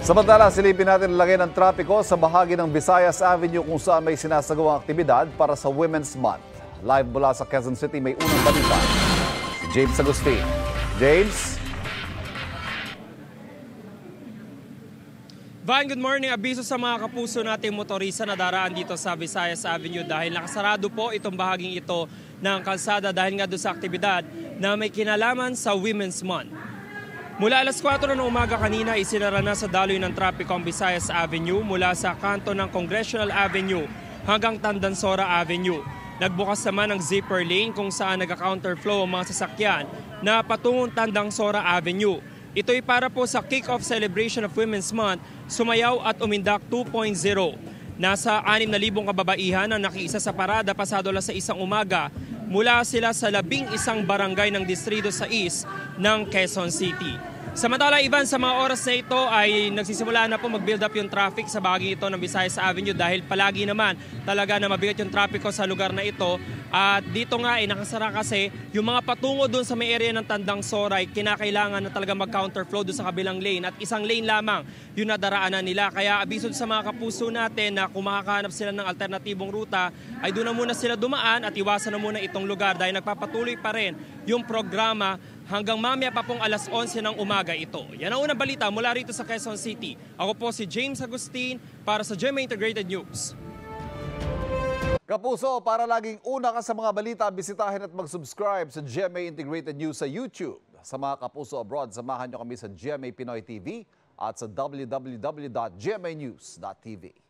Samantala, silipin natin ang lagay ng trapiko sa bahagi ng Visayas Avenue kung saan may sinasagawang aktibidad para sa Women's Month. Live mula sa Quezon City, may unang balita. Si James Agustin. James? Van, good morning. Abiso sa mga kapuso nating motorista na daraan dito sa Visayas Avenue dahil nakasarado po itong bahaging ito ng kalsada dahil nga doon sa aktibidad na may kinalaman sa Women's Month. Mula alas 4 ng umaga kanina, isinara na sa daloy ng trapiko ang Visayas Avenue mula sa kanto ng Congressional Avenue hanggang Tandansora Avenue. Nagbukas naman ang zipper lane kung saan nag-counterflow ang mga sasakyan na patungong Tandansora Avenue. Ito'y para po sa kick-off celebration of Women's Month, Sumayaw at Umindak 2.0. Nasa 6,000 kababaihan ang nakiisa sa parada pasado alas 6 umaga. Mula sila sa 11 barangay ng Distrito 6 ng Quezon City. Samantala, Ivan, sa mga oras na ito ay nagsisimula na po mag-build up yung traffic sa bahagi ito ng Visayas Avenue dahil palagi naman talaga na mabigat yung trapiko sa lugar na ito. At dito nga ay nakasara kasi yung mga patungo doon sa may area ng Tandansora ay kinakailangan na talaga mag-counterflow doon sa kabilang lane at isang lane lamang yung nadaraanan nila. Kaya abiso sa mga kapuso natin na kung makakahanap sila ng alternatibong ruta ay doon na muna sila dumaan at iwasan na muna itong lugar dahil nagpapatuloy pa rin yung programa hanggang mamaya pa pong alas 11 ng umaga ito. Yan ang unang balita mula rito sa Quezon City. Ako po si James Agustin para sa GMA Integrated News. Kapuso, para laging una ka sa mga balita, bisitahin at mag-subscribe sa GMA Integrated News sa YouTube. Sa mga kapuso abroad, samahan nyo kami sa GMA Pinoy TV at sa www.gmanews.tv.